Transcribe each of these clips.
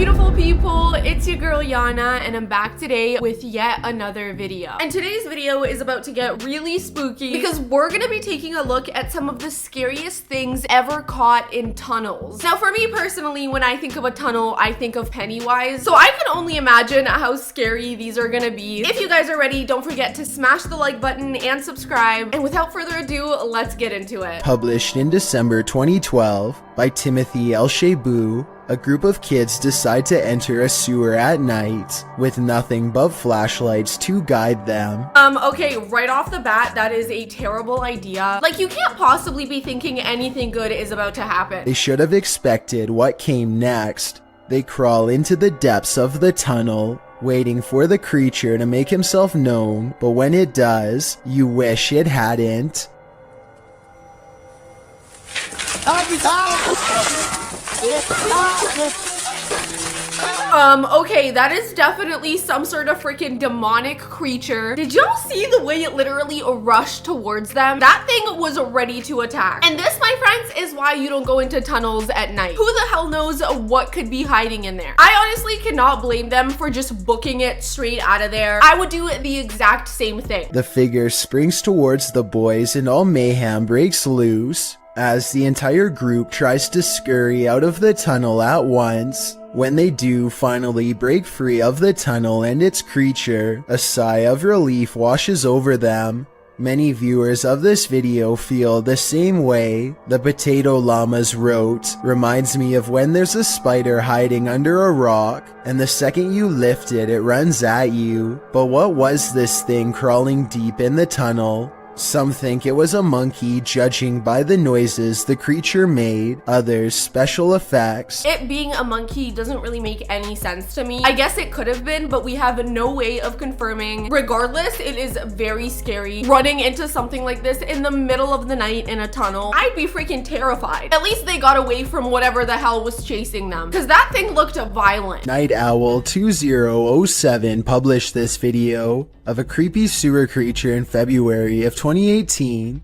beautiful people, it's your girl Jana, and I'm back today with yet another video. And today's video is about to get really spooky because we're gonna be taking a look at some of the scariest things ever caught in tunnels. Now for me personally, when I think of a tunnel, I think of Pennywise, so I can only imagine how scary these are gonna be. If you guys are ready, don't forget to smash the like button and subscribe, and without further ado, let's get into it. Published in December 2012 by Timothy L. Shabu, a group of kids decide to enter a sewer at night with nothing but flashlights to guide them. Okay, right off the bat, that is a terrible idea. Like, you can't possibly be thinking anything good is about to happen. They should have expected what came next. They crawl into the depths of the tunnel, waiting for the creature to make himself known, but when it does, you wish it hadn't. Okay, that is definitely some sort of freaking demonic creature. Did y'all see the way it literally rushed towards them? That thing was ready to attack. And this, my friends, is why you don't go into tunnels at night. Who the hell knows what could be hiding in there? I honestly cannot blame them for just booking it straight out of there. I would do the exact same thing. The figure springs towards the boys and all mayhem breaks loose as the entire group tries to scurry out of the tunnel at once. When they do finally break free of the tunnel and its creature, a sigh of relief washes over them. Many viewers of this video feel the same way. The Potato Llama's wrote, "Reminds me of when there's a spider hiding under a rock, and the second you lift it, it runs at you." But what was this thing crawling deep in the tunnel? Some think it was a monkey, judging by the noises the creature made, others special effects. It being a monkey doesn't really make any sense to me. I guess it could have been, but we have no way of confirming. Regardless, it is very scary. Running into something like this in the middle of the night in a tunnel, I'd be freaking terrified. At least they got away from whatever the hell was chasing them, because that thing looked violent. Night Owl 2007 published this video of a creepy sewer creature in February of 2018.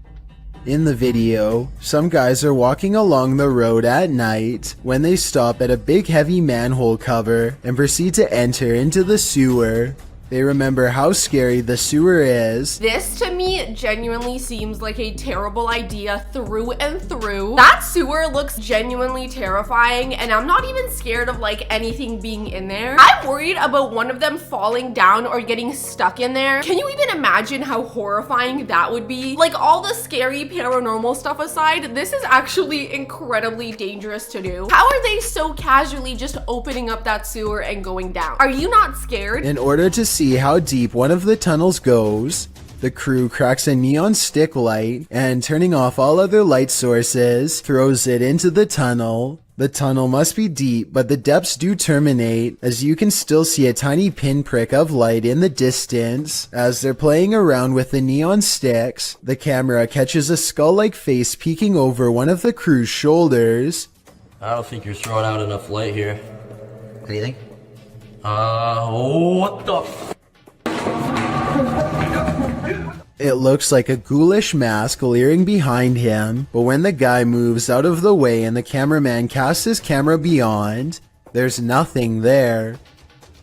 In the video, some guys are walking along the road at night when they stop at a big heavy manhole cover and proceed to enter into the sewer. They remember how scary the sewer is. This to me genuinely seems like a terrible idea through and through. That sewer looks genuinely terrifying, and I'm not even scared of like anything being in there. I'm worried about one of them falling down or getting stuck in there. Can you even imagine how horrifying that would be? Like, all the scary paranormal stuff aside, this is actually incredibly dangerous to do. How are they so casually just opening up that sewer and going down? Are you not scared? In order to see how deep one of the tunnels goes, the crew cracks a neon stick light and, turning off all other light sources, throws it into the tunnel. The tunnel must be deep, but the depths do terminate, as you can still see a tiny pinprick of light in the distance. As they're playing around with the neon sticks, the camera catches a skull-like face peeking over one of the crew's shoulders. I don't think you're throwing out enough light here. What do you think? What the f- It looks like a ghoulish mask leering behind him, but when the guy moves out of the way and the cameraman casts his camera beyond, there's nothing there.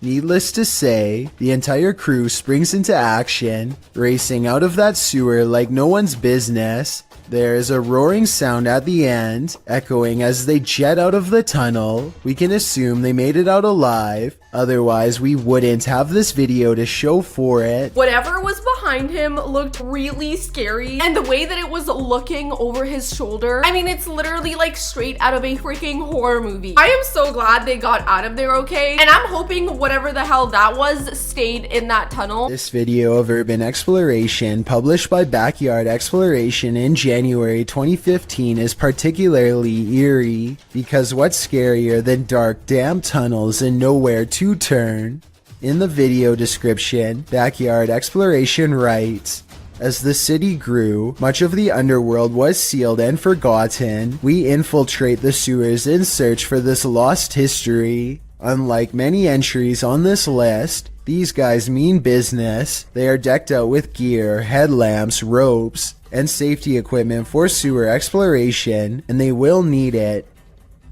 Needless to say, the entire crew springs into action, racing out of that sewer like no one's business. There is a roaring sound at the end, echoing as they jet out of the tunnel. We can assume they made it out alive, otherwise we wouldn't have this video to show for it. Whatever was behind him looked really scary, and the way that it was looking over his shoulder, I mean, it's literally like straight out of a freaking horror movie. I am so glad they got out of there okay, and I'm hoping whatever the hell that was stayed in that tunnel. This video of urban exploration, published by Backyard Exploration in January 2015, is particularly eerie, because what's scarier than dark, damp tunnels and nowhere to turn? In the video description, Backyard Exploration writes, "As the city grew, much of the underworld was sealed and forgotten. We infiltrate the sewers in search for this lost history. Unlike many entries on this list, these guys mean business. They are decked out with gear, headlamps, ropes, and safety equipment for sewer exploration, and they will need it."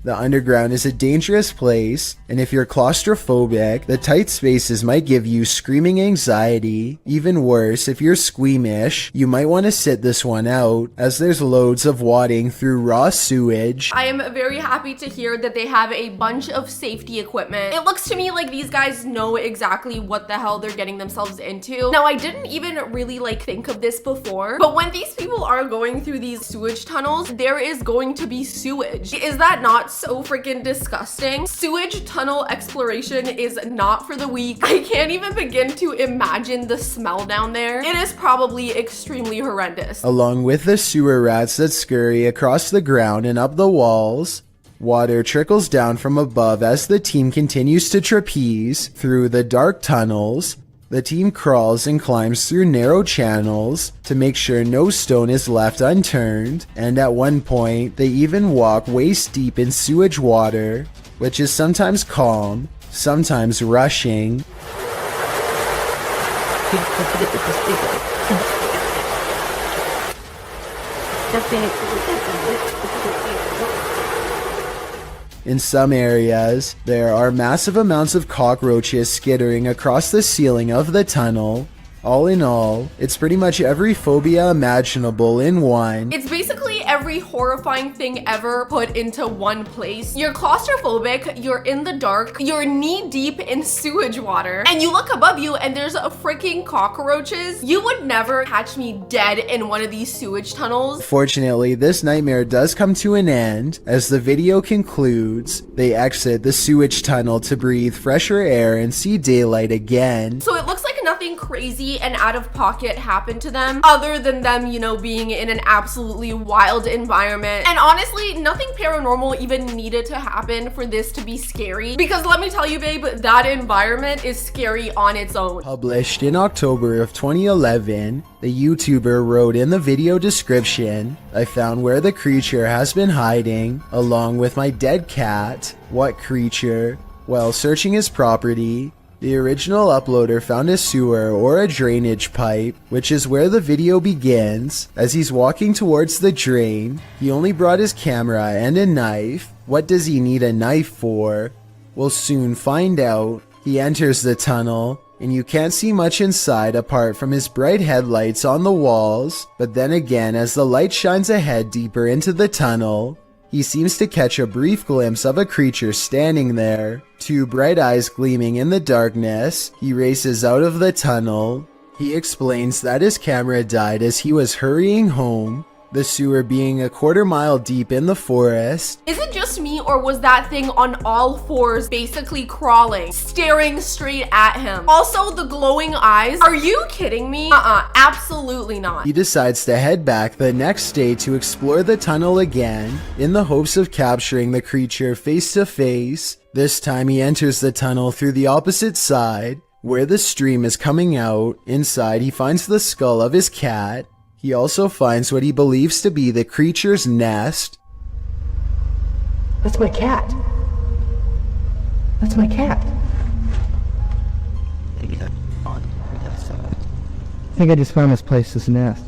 The underground is a dangerous place, and if you're claustrophobic, the tight spaces might give you screaming anxiety. Even worse, if you're squeamish, you might want to sit this one out, as there's loads of wading through raw sewage. I am very happy to hear that they have a bunch of safety equipment. It looks to me like these guys know exactly what the hell they're getting themselves into. Now, I didn't even really think of this before, but when these people are going through these sewage tunnels, there is going to be sewage. Is that not so freaking disgusting? Sewage tunnel exploration is not for the weak. I can't even begin to imagine the smell down there. It is probably extremely horrendous. Along with the sewer rats that scurry across the ground and up the walls, water trickles down from above as the team continues to trapeze through the dark tunnels. The team crawls and climbs through narrow channels to make sure no stone is left unturned, and at one point, they even walk waist deep in sewage water, which is sometimes calm, sometimes rushing. In some areas, there are massive amounts of cockroaches skittering across the ceiling of the tunnel. All in all, it's pretty much every phobia imaginable in one. It's basically every horrifying thing ever put into one place. You're claustrophobic, you're in the dark, you're knee deep in sewage water, and you look above you and there's a freaking cockroaches. You would never catch me dead in one of these sewage tunnels. Fortunately, this nightmare does come to an end. As the video concludes, they exit the sewage tunnel to breathe fresher air and see daylight again. So it looks like nothing crazy and out of pocket happened to them, other than them, being in an absolutely wild environment. And honestly, nothing paranormal even needed to happen for this to be scary. Because let me tell you, babe, that environment is scary on its own. Published in October of 2011, the YouTuber wrote in the video description, "I found where the creature has been hiding, along with my dead cat." What creature? While searching his property, the original uploader found a sewer or a drainage pipe, which is where the video begins. As he's walking towards the drain, he only brought his camera and a knife. What does he need a knife for? We'll soon find out. He enters the tunnel, and you can't see much inside apart from his bright headlights on the walls. But then again, as the light shines ahead deeper into the tunnel, he seems to catch a brief glimpse of a creature standing there. Two bright eyes gleaming in the darkness. He races out of the tunnel. He explains that his camera died as he was hurrying home, the sewer being a quarter-mile deep in the forest. Is it just me, or was that thing on all fours basically crawling, staring straight at him? Also, the glowing eyes. Are you kidding me? Absolutely not. He decides to head back the next day to explore the tunnel again, in the hopes of capturing the creature face to face. This time he enters the tunnel through the opposite side, where the stream is coming out. Inside, he finds the skull of his cat. He also finds what he believes to be the creature's nest. That's my cat. That's my cat. I think I just found this place's nest.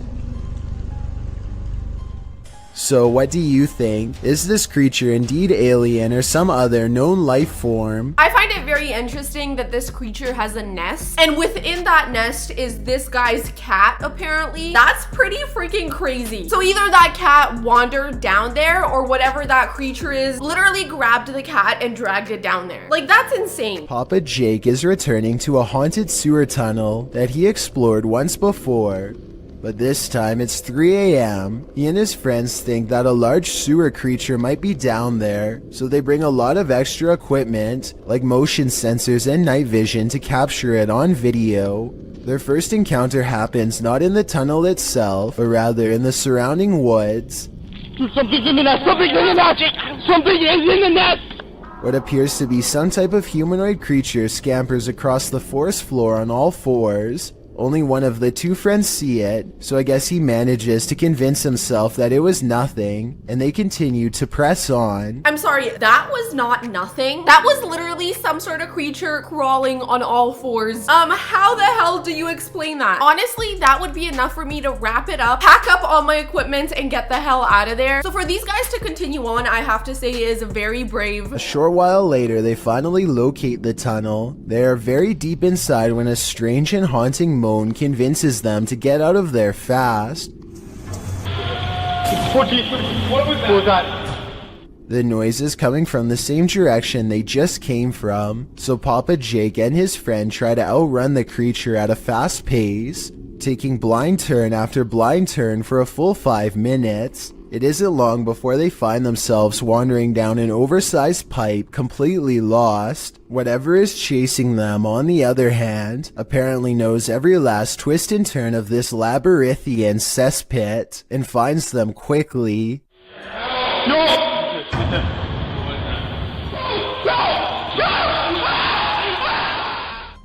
So what do you think? Is this creature indeed alien or some other known life form? I find it very interesting that this creature has a nest, and within that nest is this guy's cat, apparently. That's pretty freaking crazy. So either that cat wandered down there, or whatever that creature is literally grabbed the cat and dragged it down there. That's insane. Papa Jake is returning to a haunted sewer tunnel that he explored once before. But this time it's 3 a.m. He and his friends think that a large sewer creature might be down there, so they bring a lot of extra equipment, like motion sensors and night vision, to capture it on video. Their first encounter happens not in the tunnel itself, but rather in the surrounding woods. Something's in the nest! Something's in the nest! Something is in the nest! What appears to be some type of humanoid creature scampers across the forest floor on all fours. Only one of the two friends see it, so I guess he manages to convince himself that it was nothing, and they continue to press on. I'm sorry, that was not nothing. That was literally some sort of creature crawling on all fours. How the hell do you explain that? Honestly, that would be enough for me to wrap it up, pack up all my equipment, and get the hell out of there. So for these guys to continue on, I have to say is very brave. A short while later, they finally locate the tunnel. They are very deep inside when a strange and haunting moan convinces them to get out of there fast. What was that? The noise is coming from the same direction they just came from, so Papa Jake and his friend try to outrun the creature at a fast pace, taking blind turn after blind turn for a full 5 minutes. It isn't long before they find themselves wandering down an oversized pipe, completely lost. Whatever is chasing them, on the other hand, apparently knows every last twist and turn of this labyrinthian cesspit and finds them quickly. No!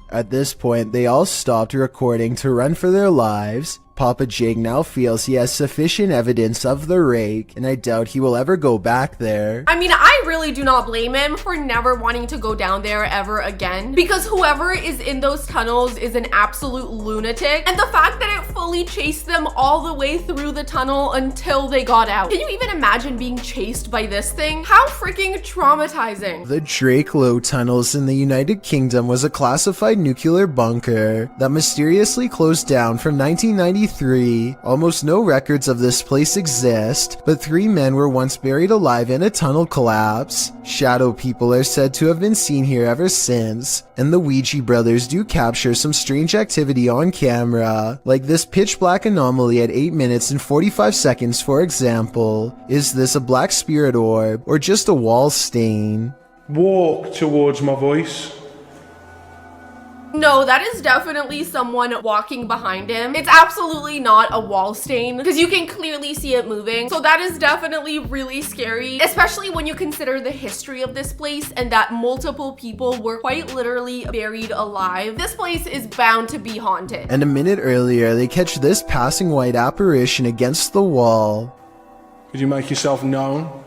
At this point, they all stopped recording to run for their lives. Papa Jake now feels he has sufficient evidence of the rake, and I doubt he will ever go back there. I mean, I really do not blame him for never wanting to go down there ever again, because whoever is in those tunnels is an absolute lunatic, and the fact that it fully chased them all the way through the tunnel until they got out. Can you even imagine being chased by this thing? How freaking traumatizing. The Drakelow tunnels in the United Kingdom was a classified nuclear bunker that mysteriously closed down from 1993. Almost no records of this place exist, but 3 men were once buried alive in a tunnel collapse. Shadow people are said to have been seen here ever since, and the Ouija brothers do capture some strange activity on camera, like this pitch black anomaly at 8 minutes and 45 seconds for example. Is this a black spirit orb, or just a wall stain? Walk towards my voice. No, that is definitely someone walking behind him. It's absolutely not a wall stain because you can clearly see it moving. So that is definitely really scary, especially when you consider the history of this place and that multiple people were quite literally buried alive. This place is bound to be haunted. And a minute earlier, they catch this passing white apparition against the wall. Could you make yourself known?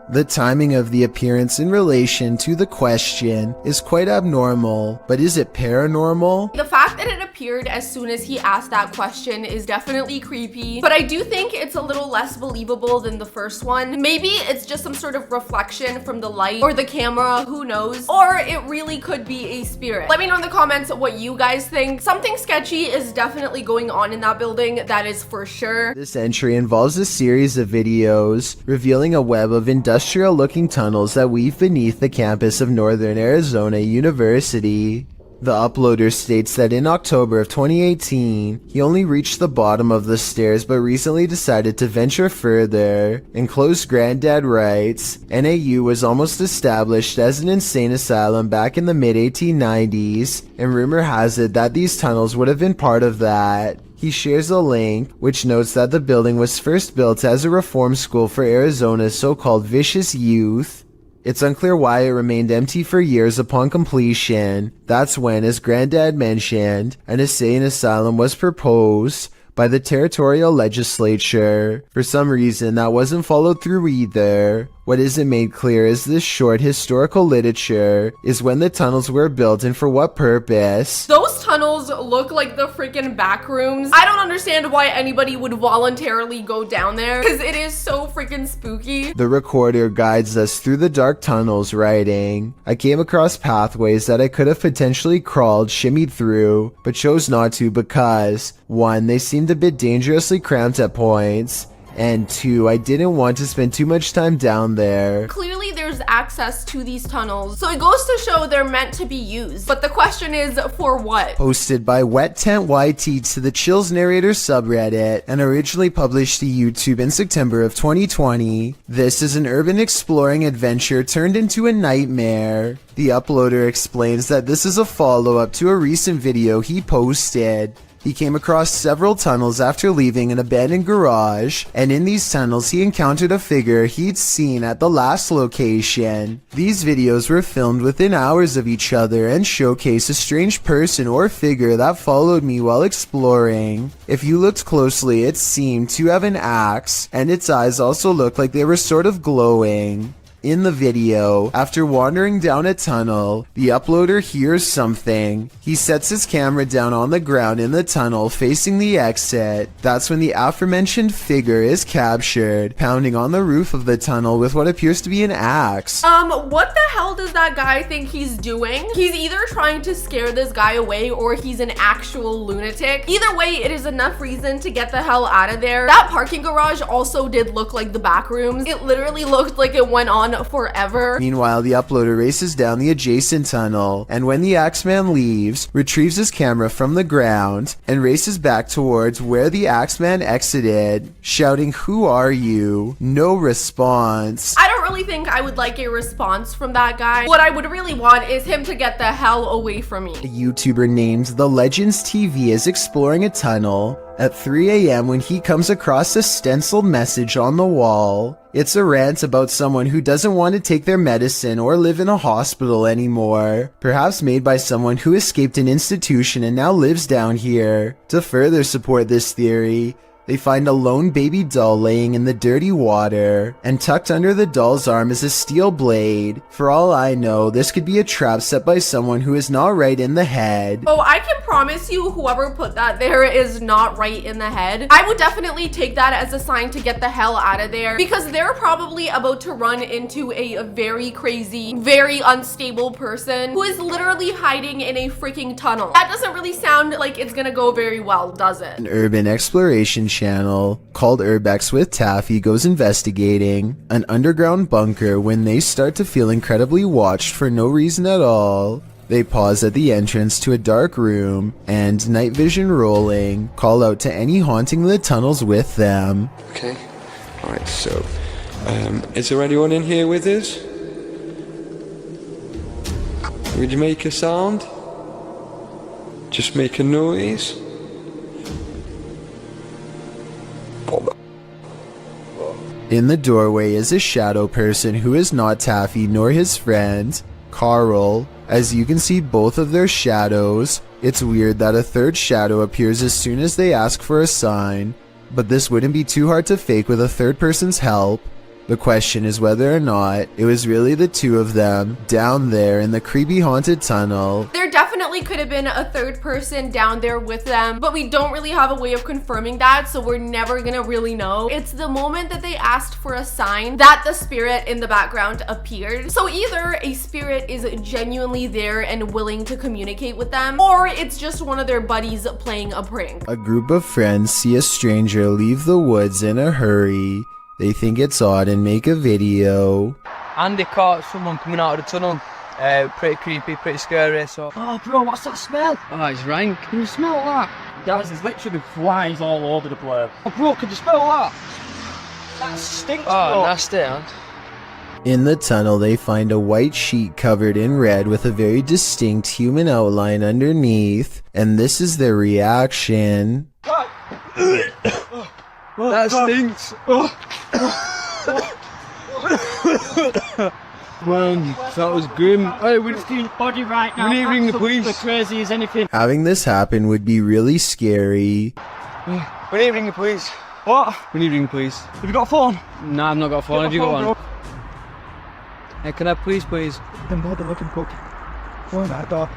The timing of the appearance in relation to the question is quite abnormal, but is it paranormal? The fact that it appeared as soon as he asked that question is definitely creepy, but I do think it's a little less believable than the first one. Maybe it's just some sort of reflection from the light or the camera, who knows? Or it really could be a spirit. Let me know in the comments what you guys think. Something sketchy is definitely going on in that building, that is for sure. This entry involves a series of videos revealing a web of industrial-looking tunnels that weave beneath the campus of Northern Arizona University. The uploader states that in October of 2018, he only reached the bottom of the stairs but recently decided to venture further. And close Granddad writes, NAU was almost established as an insane asylum back in the mid-1890s, and rumor has it that these tunnels would have been part of that. He shares a link, which notes that the building was first built as a reform school for Arizona's so-called vicious youth. It's unclear why it remained empty for years upon completion. That's when, as Granddad mentioned, an insane asylum was proposed by the territorial legislature. For some reason, that wasn't followed through either. What isn't made clear is this short historical literature is when the tunnels were built and for what purpose. Those tunnels look like the freaking back rooms. I don't understand why anybody would voluntarily go down there because it is so freaking spooky. The recorder guides us through the dark tunnels, writing, I came across pathways that I could have potentially crawled, shimmied through, but chose not to because 1. They seemed a bit dangerously cramped at points, and 2, I didn't want to spend too much time down there. Clearly there's access to these tunnels, so it goes to show they're meant to be used. But the question is, for what? Posted by Wet Tent YT to the Chills Narrator subreddit and originally published to YouTube in September of 2020, this is an urban exploring adventure turned into a nightmare. The uploader explains that this is a follow-up to a recent video he posted. He came across several tunnels after leaving an abandoned garage, and in these tunnels he encountered a figure he'd seen at the last location. These videos were filmed within hours of each other and showcase a strange person or figure that followed me while exploring. If you looked closely, it seemed to have an axe, and its eyes also looked like they were sort of glowing. In the video, after wandering down a tunnel, the uploader hears something. He sets his camera down on the ground in the tunnel facing the exit. That's when the aforementioned figure is captured, pounding on the roof of the tunnel with what appears to be an axe. What the hell does that guy think he's doing? He's either trying to scare this guy away or he's an actual lunatic. Either way, it is enough reason to get the hell out of there. That parking garage also did look like the back rooms. It literally looked like it went on forever. Meanwhile, the uploader races down the adjacent tunnel, and when the Axeman leaves, retrieves his camera from the ground and races back towards where the Axeman exited, shouting, "Who are you?" No response. I don't really think I would like a response from that guy. What I would really want is him to get the hell away from me. A YouTuber named The Legends TV is exploring a tunnel at 3 a.m. when he comes across a stenciled message on the wall. It's a rant about someone who doesn't want to take their medicine or live in a hospital anymore, perhaps made by someone who escaped an institution and now lives down here. To further support this theory, they find a lone baby doll laying in the dirty water, and tucked under the doll's arm is a steel blade. For all I know, this could be a trap set by someone who is not right in the head. Oh, I can promise you whoever put that there is not right in the head. I would definitely take that as a sign to get the hell out of there, because they're probably about to run into a very crazy, very unstable person who is literally hiding in a freaking tunnel. That doesn't really sound like it's gonna go very well, does it? An urban exploration channel called Urbex with Taffy goes investigating an underground bunker when they start to feel incredibly watched for no reason at all. They pause at the entrance to a dark room and, night vision rolling, call out to any haunting the tunnels with them. Okay, alright, so is there anyone in here with us? Would you make a sound? Just make a noise? In the doorway is a shadow person who is not Taffy nor his friend, Carl. As you can see both of their shadows. It's weird that a third shadow appears as soon as they ask for a sign, but this wouldn't be too hard to fake with a third person's help. The question is whether or not it was really the two of them down there in the creepy haunted tunnel. There definitely could have been a third person down there with them, but we don't really have a way of confirming that, so we're never gonna really know. It's the moment that they asked for a sign that the spirit in the background appeared. So either a spirit is genuinely there and willing to communicate with them, or it's just one of their buddies playing a prank. A group of friends see a stranger leave the woods in a hurry. They think it's odd and make a video. Andy caught someone coming out of the tunnel. Pretty creepy, pretty scary, so... Oh, bro, what's that smell? Oh, it's rank. Can you smell that? Guys, there's literally flies all over the place. Oh, bro, can you smell that? That stinks, bro. Oh, nasty, huh? In the tunnel, they find a white sheet covered in red with a very distinct human outline underneath, and this is their reaction. That stinks. Man, that was grim. Hey, we It's his body right now. We need to ring the Absolutely police. crazy as anything. Having this happen would be really scary. need to ring the police. What? We need to ring the police. Have you got a phone? No, I've not got a phone. Have you got one? Bro. Hey, can I please? Then bother looking book. Go on that door.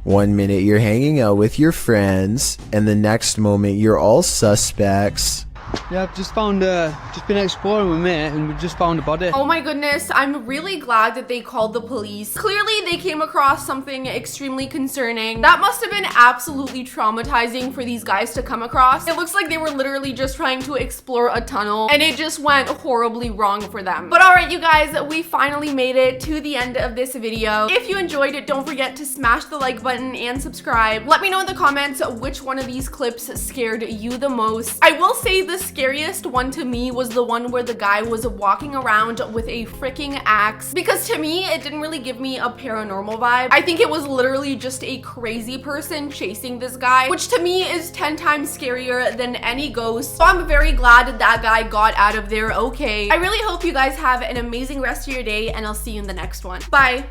1 minute you're hanging out with your friends, and the next moment you're all suspects. Yeah, I've just found, just been exploring with me and we've just found a body. Oh my goodness, I'm really glad that they called the police. Clearly they came across something extremely concerning. That must have been absolutely traumatizing for these guys to come across. It looks like they were literally just trying to explore a tunnel and it just went horribly wrong for them. But all right, you guys, we finally made it to the end of this video. If you enjoyed it, don't forget to smash the like button and subscribe. Let me know in the comments which one of these clips scared you the most. I will say the scariest one to me was the one where the guy was walking around with a freaking axe, because to me, it didn't really give me a paranormal vibe. I think it was literally just a crazy person chasing this guy, which to me is 10 times scarier than any ghost. So I'm very glad that guy got out of there okay. I really hope you guys have an amazing rest of your day, and I'll see you in the next one. Bye.